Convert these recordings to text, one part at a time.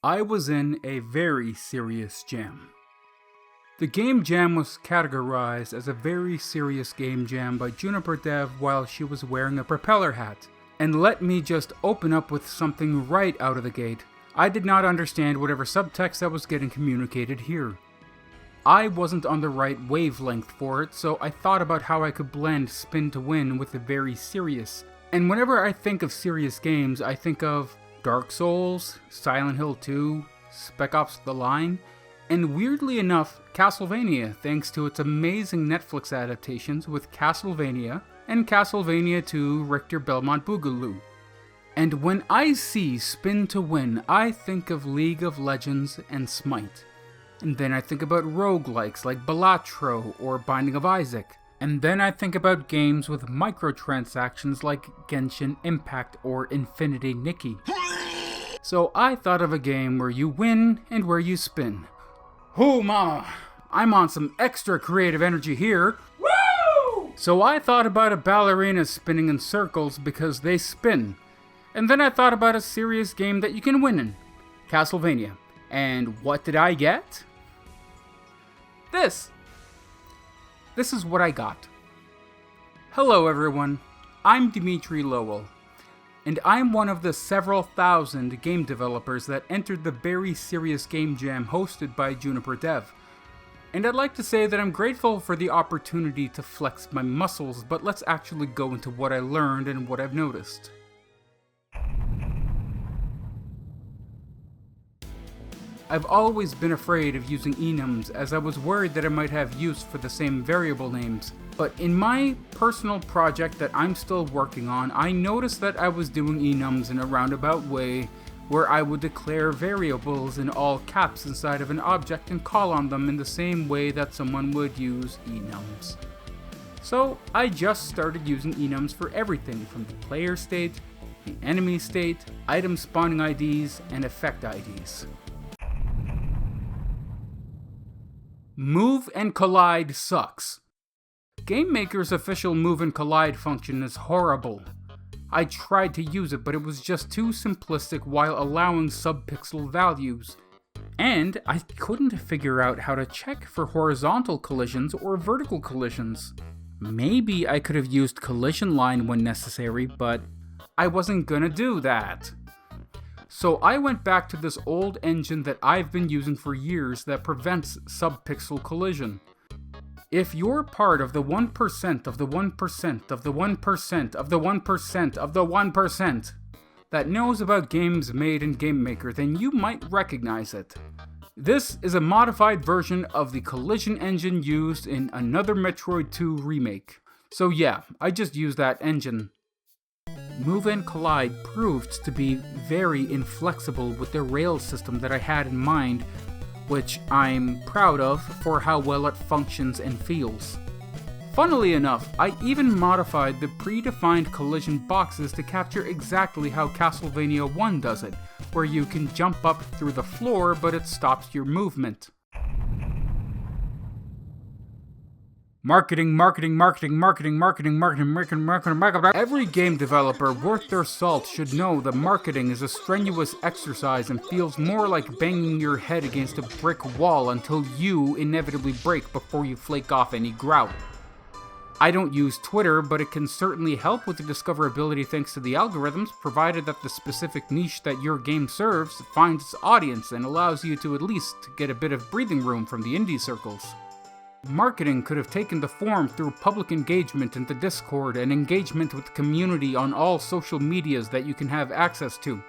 I was in a very serious jam. The game jam was categorized as a very serious game jam by JuniperDev while she was wearing a propeller hat. And let me just open up with something right out of the gate. I did not understand whatever subtext that was getting communicated here. I wasn't on the right wavelength for it, so I thought about how I could blend spin to win with the very serious. And whenever I think of serious games, I think of Dark Souls, Silent Hill 2, Spec Ops The Line, and weirdly enough, Castlevania, thanks to its amazing Netflix adaptations with Castlevania and Castlevania 2 Richter Belmont Boogaloo. And when I see Spin to Win, I think of League of Legends and Smite. And then I think about roguelikes like Balatro or Binding of Isaac. And then I think about games with microtransactions like Genshin Impact or Infinity Nikki. So I thought of a game where you win and where you spin. Hoo mama! I'm on some extra creative energy here. Woo! So I thought about a ballerina spinning in circles because they spin. And then I thought about a serious game that you can win in. Castlevania. And what did I get? This is what I got. Hello everyone, I'm Dimitri Lowell, and I'm one of the several thousand game developers that entered the very serious game jam hosted by JuniperDev. And I'd like to say that I'm grateful for the opportunity to flex my muscles, but let's actually go into what I learned and what I've noticed. I've always been afraid of using enums as I was worried that I might have use for the same variable names. But in my personal project that I'm still working on, I noticed that I was doing enums in a roundabout way where I would declare variables in all caps inside of an object and call on them in the same way that someone would use enums. So I just started using enums for everything from the player state, the enemy state, item spawning IDs, and effect IDs. Move and collide sucks. GameMaker's official move and collide function is horrible. I tried to use it, but it was just too simplistic while allowing subpixel values. And I couldn't figure out how to check for horizontal collisions or vertical collisions. Maybe I could have used collision line when necessary, but I wasn't gonna do that. So I went back to this old engine that I've been using for years that prevents subpixel collision. If you're part of the 1% of the 1% of the 1% of the 1% of the 1% that knows about games made in GameMaker, then you might recognize it. This is a modified version of the collision engine used in another Metroid 2 remake. So yeah, I just used that engine. Move and Collide proved to be very inflexible with the rails system that I had in mind, which I'm proud of for how well it functions and feels. Funnily enough, I even modified the predefined collision boxes to capture exactly how Castlevania 1 does it, where you can jump up through the floor but it stops your movement. Marketing. Every game developer worth their salt should know that marketing is a strenuous exercise and feels more like banging your head against a brick wall until you inevitably break before you flake off any grout. I don't use Twitter, but it can certainly help with the discoverability thanks to the algorithms, provided that the specific niche that your game serves finds its audience and allows you to at least get a bit of breathing room from the indie circles. Marketing could have taken the form through public engagement in the Discord and engagement with the community on all social medias that you can have access to.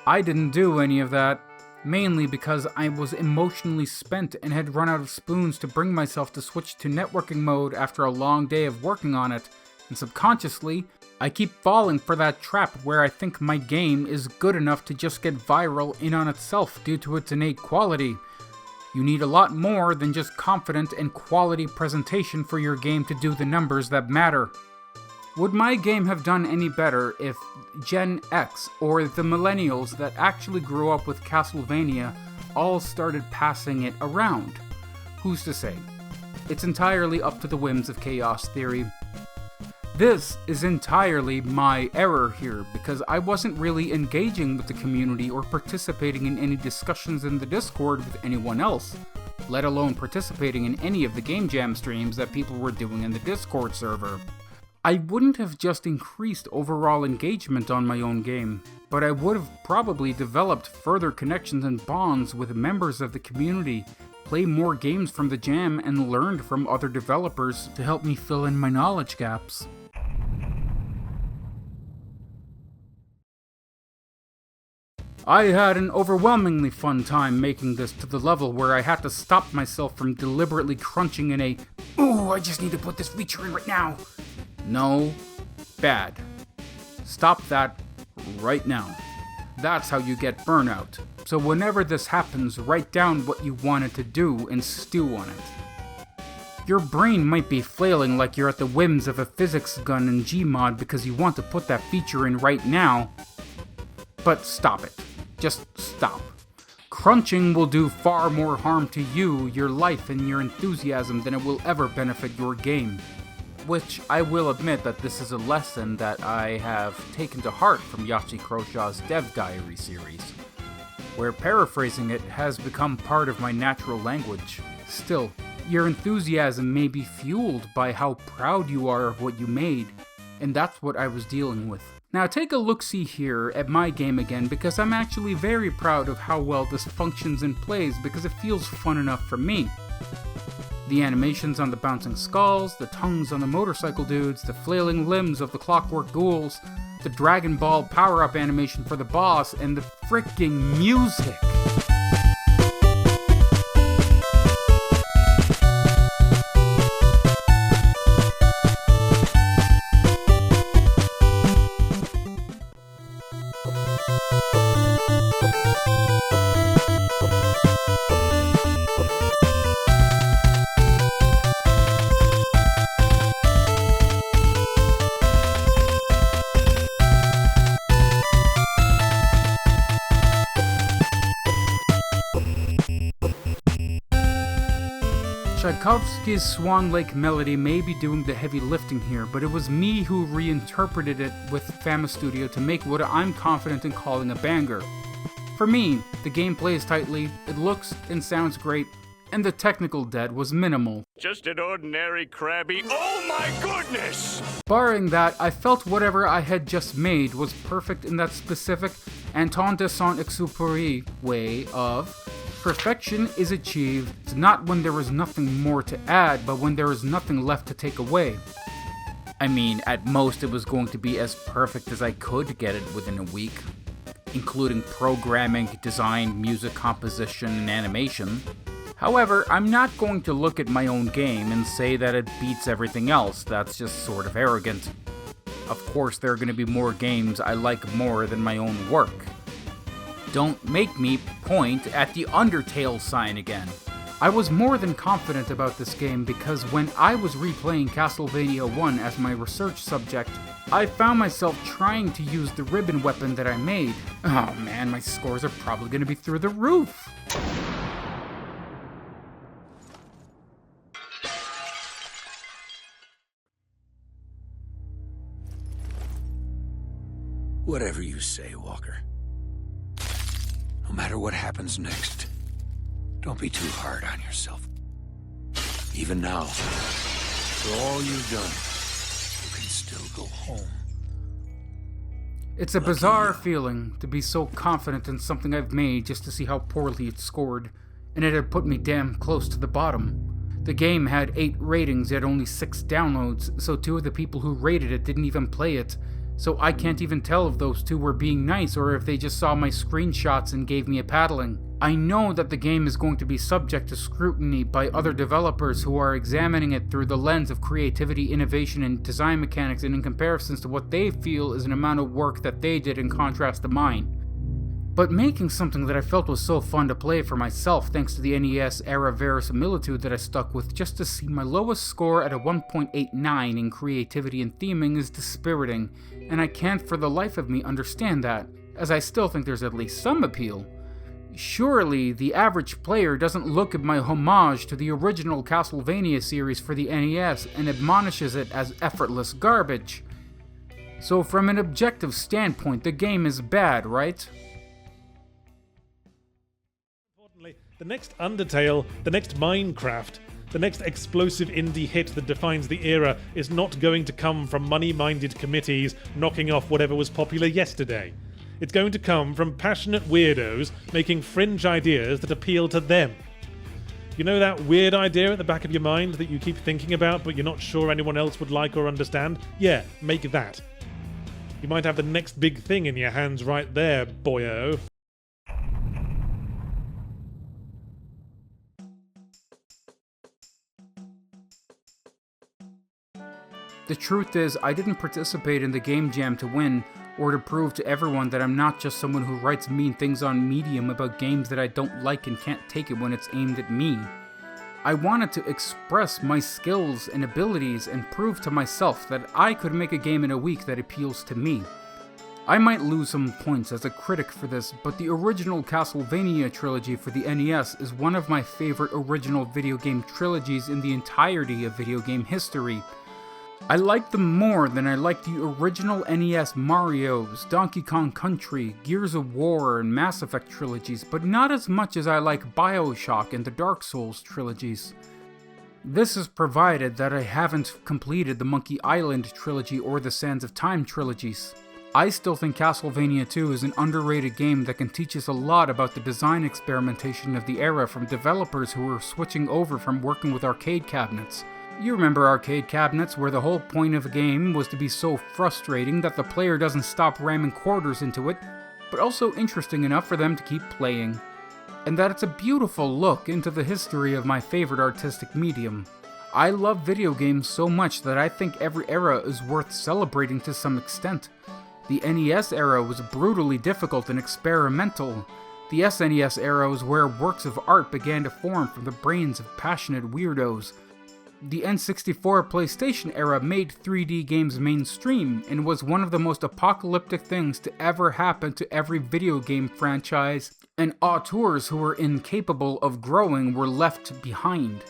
I didn't do any of that, mainly because I was emotionally spent and had run out of spoons to bring myself to switch to networking mode after a long day of working on it, and subconsciously, I keep falling for that trap where I think my game is good enough to just get viral in on itself due to its innate quality. You need a lot more than just confident and quality presentation for your game to do the numbers that matter. Would my game have done any better if Gen X or the millennials that actually grew up with Castlevania all started passing it around? Who's to say? It's entirely up to the whims of chaos theory. This is entirely my error here, because I wasn't really engaging with the community or participating in any discussions in the Discord with anyone else, let alone participating in any of the Game Jam streams that people were doing in the Discord server. I wouldn't have just increased overall engagement on my own game, but I would have probably developed further connections and bonds with members of the community, play more games from the jam, and learned from other developers to help me fill in my knowledge gaps. I had an overwhelmingly fun time making this to the level where I had to stop myself from deliberately crunching in a, "Ooh, I just need to put this feature in right now." No, bad. Stop that right now. That's how you get burnout. So whenever this happens, write down what you wanted to do and stew on it. Your brain might be flailing like you're at the whims of a physics gun in Gmod because you want to put that feature in right now, but stop it. Just stop. Crunching will do far more harm to you, your life, and your enthusiasm than it will ever benefit your game. Which I will admit that this is a lesson that I have taken to heart from Yachi Kroshaw's Dev Diary series, where paraphrasing it has become part of my natural language. Still, your enthusiasm may be fueled by how proud you are of what you made, and that's what I was dealing with. Now take a look-see here at my game again, because I'm actually very proud of how well this functions and plays, because it feels fun enough for me. The animations on the bouncing skulls, the tongues on the motorcycle dudes, the flailing limbs of the clockwork ghouls, the Dragon Ball power-up animation for the boss, and the freaking music! Tchaikovsky's Swan Lake melody may be doing the heavy lifting here, but it was me who reinterpreted it with Fama Studio to make what I'm confident in calling a banger. For me, the game plays tightly, it looks and sounds great, and the technical debt was minimal. Just an ordinary crabby, oh my goodness! Barring that, I felt whatever I had just made was perfect in that specific Antoine de Saint-Exupéry way of perfection is achieved not when there is nothing more to add, but when there is nothing left to take away. I mean, at most it was going to be as perfect as I could get it within a week, including programming, design, music composition, and animation. However, I'm not going to look at my own game and say that it beats everything else. That's just sort of arrogant. Of course, there are going to be more games I like more than my own work. Don't make me point at the Undertale sign again. I was more than confident about this game because when I was replaying Castlevania 1 as my research subject, I found myself trying to use the ribbon weapon that I made. Oh man, my scores are probably going to be through the roof. Whatever you say, Walker. No matter what happens next, don't be too hard on yourself. Even now, for all you've done, you can still go home. It's a bizarre feeling to be so confident in something I've made just to see how poorly it scored, and it had put me damn close to the bottom. The game had 8 ratings yet only 6 downloads, so 2 of the people who rated it didn't even play it. So I can't even tell if those 2 were being nice or if they just saw my screenshots and gave me a paddling. I know that the game is going to be subject to scrutiny by other developers who are examining it through the lens of creativity, innovation, and design mechanics, and in comparisons to what they feel is an amount of work that they did in contrast to mine. But making something that I felt was so fun to play for myself thanks to the NES era verisimilitude that I stuck with just to see my lowest score at a 1.89 in creativity and theming is dispiriting, and I can't for the life of me understand that, as I still think there's at least some appeal. Surely, the average player doesn't look at my homage to the original Castlevania series for the NES and admonishes it as effortless garbage. So from an objective standpoint, the game is bad, right? Importantly, the next Undertale, the next Minecraft, the next explosive indie hit that defines the era is not going to come from money-minded committees knocking off whatever was popular yesterday. It's going to come from passionate weirdos making fringe ideas that appeal to them. You know that weird idea at the back of your mind that you keep thinking about but you're not sure anyone else would like or understand? Yeah, make that. You might have the next big thing in your hands right there, boyo. The truth is, I didn't participate in the Game Jam to win, or to prove to everyone that I'm not just someone who writes mean things on Medium about games that I don't like and can't take it when it's aimed at me. I wanted to express my skills and abilities and prove to myself that I could make a game in a week that appeals to me. I might lose some points as a critic for this, but the original Castlevania trilogy for the NES is one of my favorite original video game trilogies in the entirety of video game history. I like them more than I like the original NES Mario's, Donkey Kong Country, Gears of War, and Mass Effect trilogies, but not as much as I like BioShock and the Dark Souls trilogies. This is provided that I haven't completed the Monkey Island trilogy or the Sands of Time trilogies. I still think Castlevania 2 is an underrated game that can teach us a lot about the design experimentation of the era from developers who were switching over from working with arcade cabinets. You remember arcade cabinets where the whole point of a game was to be so frustrating that the player doesn't stop ramming quarters into it, but also interesting enough for them to keep playing. And that it's a beautiful look into the history of my favorite artistic medium. I love video games so much that I think every era is worth celebrating to some extent. The NES era was brutally difficult and experimental. The SNES era was where works of art began to form from the brains of passionate weirdos. The N64 PlayStation era made 3D games mainstream and was one of the most apocalyptic things to ever happen to every video game franchise, and auteurs who were incapable of growing were left behind.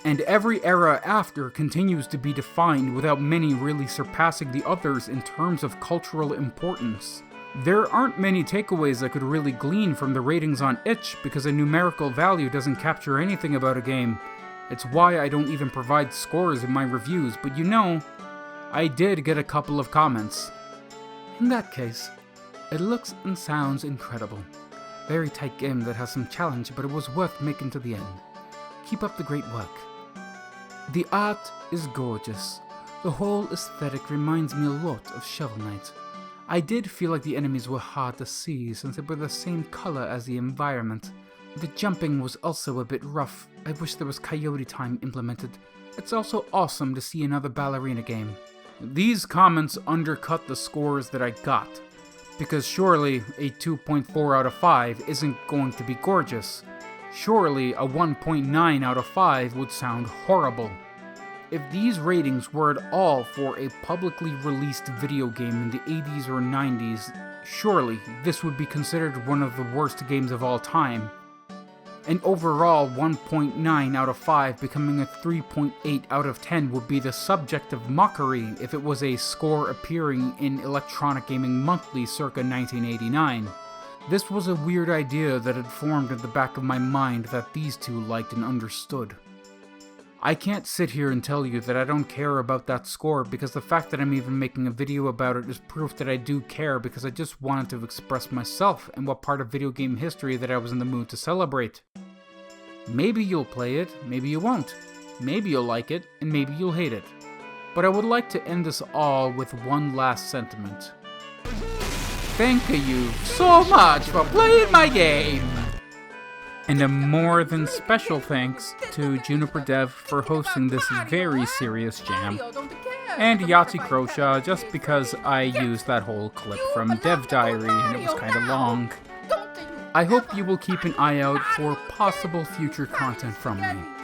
And every era after continues to be defined without many really surpassing the others in terms of cultural importance. There aren't many takeaways I could really glean from the ratings on itch because a numerical value doesn't capture anything about a game. It's why I don't even provide scores in my reviews, but you know, I did get a couple of comments. In that case, it looks and sounds incredible. Very tight game that has some challenge, but it was worth making to the end. Keep up the great work. The art is gorgeous. The whole aesthetic reminds me a lot of Shovel Knight. I did feel like the enemies were hard to see since they were the same color as the environment. The jumping was also a bit rough. I wish there was coyote time implemented. It's also awesome to see another ballerina game. These comments undercut the scores that I got, because surely a 2.4 out of 5 isn't going to be gorgeous. Surely a 1.9 out of 5 would sound horrible. If these ratings were at all for a publicly released video game in the 80s or 90s, surely this would be considered one of the worst games of all time. An overall 1.9 out of 5 becoming a 3.8 out of 10 would be the subject of mockery if it was a score appearing in Electronic Gaming Monthly circa 1989. This was a weird idea that had formed in the back of my mind that these two liked and understood. I can't sit here and tell you that I don't care about that score because the fact that I'm even making a video about it is proof that I do care because I just wanted to express myself and what part of video game history that I was in the mood to celebrate. Maybe you'll play it, maybe you won't. Maybe you'll like it, and maybe you'll hate it. But I would like to end this all with one last sentiment. Thank you so much for playing my game! And a more than special thanks to JuniperDev for hosting this very serious jam, and Yahtzee Croshaw just because I used that whole clip from Dev Diary and it was kinda long. I hope you will keep an eye out for possible future content from me.